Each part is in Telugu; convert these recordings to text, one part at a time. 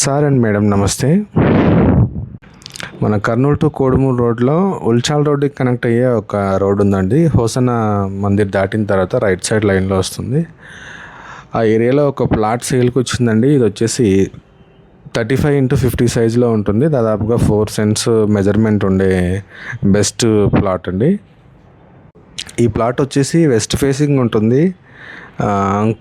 సార్ అండ్ మేడం నమస్తే. మన కర్నూలు టు కోడుమూరు రోడ్లో ఉల్చాల్ రోడ్డుకి కనెక్ట్ అయ్యే ఒక రోడ్ ఉందండి. హోసన మందిర్ దాటిన తర్వాత రైట్ సైడ్ లైన్లో వస్తుంది. ఆ ఏరియాలో ఒక ప్లాట్ సేల్కి వచ్చిందండి. ఇది వచ్చేసి 35x50 సైజులో ఉంటుంది. దాదాపుగా 4 సెంట్స్ మెజర్మెంట్ ఉండే బెస్ట్ ప్లాట్ అండి. ఈ ప్లాట్ వచ్చేసి వెస్ట్ ఫేసింగ్ ఉంటుంది.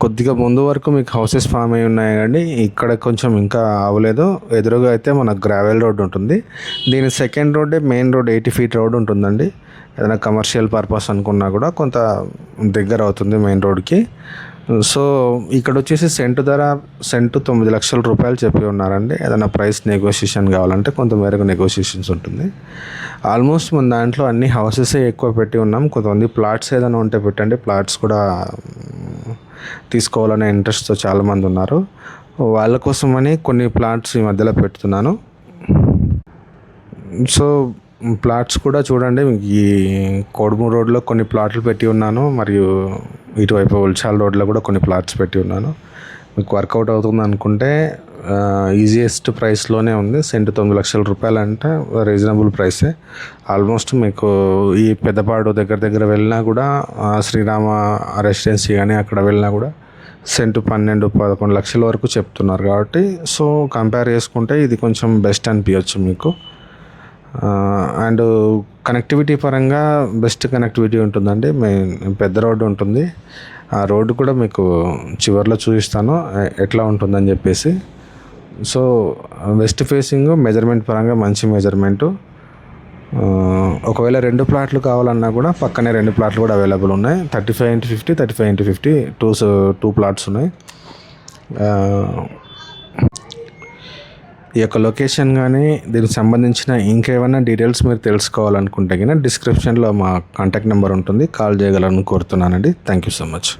కొద్దిగా ముందు వరకు మీకు హౌసెస్ ఫామ్ అయి ఉన్నాయి, కానీ ఇక్కడ కొంచెం ఇంకా అవ్వలేదు. ఎదురుగా అయితే మనకు గ్రావెల్ రోడ్ ఉంటుంది. దీని సెకండ్ రోడ్డే మెయిన్ రోడ్ 80 ఫీట్ రోడ్ ఉంటుందండి. ఏదైనా కమర్షియల్ పర్పస్ అనుకున్నా కూడా కొంత దగ్గర అవుతుంది మెయిన్ రోడ్కి. సో ఇక్కడ వచ్చేసి సెంటు ధర 9 లక్షల రూపాయలు చెప్పి ఉన్నారండి. ఏదైనా ప్రైస్ నెగోషియేషన్ కావాలంటే కొంత మేరకు నెగోషియేషన్స్ ఉంటుంది. ఆల్మోస్ట్ మన దాంట్లో అన్ని హౌసెసే ఎక్కువ పెట్టి ఉన్నాం. కొంతమంది ప్లాట్స్ ఏదైనా ఉంటే పెట్టండి, ప్లాట్స్ కూడా తీసుకోవాలనే ఇంట్రెస్ట్తో చాలామంది ఉన్నారు. వాళ్ళ కోసమని కొన్ని ప్లాట్స్ ఈ మధ్యలో పెడుతున్నాను. సో ప్లాట్స్ కూడా చూడండి. ఈ కోడుమూరు రోడ్లో కొన్ని ప్లాట్లు పెట్టి ఉన్నాను, మరియు ఇటువైపు ఉల్చాల్ రోడ్లో కూడా కొన్ని ప్లాట్స్ పెట్టి ఉన్నాను. మీకు వర్కౌట్ అవుతుంది అనుకుంటే ఈజియెస్ట్ ప్రైస్లోనే ఉంది. సెంటు 9 లక్షల రూపాయలు అంటే రీజనబుల్ ప్రైసే. ఆల్మోస్ట్ మీకు ఈ పెద్దపాడు దగ్గర వెళ్ళినా కూడా శ్రీరామ రెసిడెన్సీ కానీ అక్కడ వెళ్ళినా కూడా సెంటు 12-11 లక్షల వరకు చెప్తున్నారు. కాబట్టి సో కంపేర్ చేసుకుంటే ఇది కొంచెం బెస్ట్ అనిపించచ్చు మీకు. అండ్ కనెక్టివిటీ పరంగా బెస్ట్ కనెక్టివిటీ ఉంటుందండి. పెద్ద రోడ్డు ఉంటుంది. ఆ రోడ్డు కూడా మీకు చివరిలో చూపిస్తాను ఎట్లా ఉంటుందని చెప్పేసి. సో వెస్ట్ ఫేసింగ్ మెజర్మెంట్ పరంగా మంచి మెజర్మెంటు. ఒకవేళ 2 ప్లాట్లు కావాలన్నా కూడా పక్కనే 2 ప్లాట్లు కూడా అవైలబుల్ ఉన్నాయి. 35x50, 35x50 టూ ప్లాట్స్ ఉన్నాయి. ఈ యొక్క లొకేషన్ కానీ దీనికి సంబంధించిన ఇంకేమైనా డీటెయిల్స్ మీరు తెలుసుకోవాలనుకుంటే కనుక డిస్క్రిప్షన్లో మా కాంటాక్ట్ నెంబర్ ఉంటుంది, కాల్ చేయగలరని కోరుతున్నానండి. Thank you so much.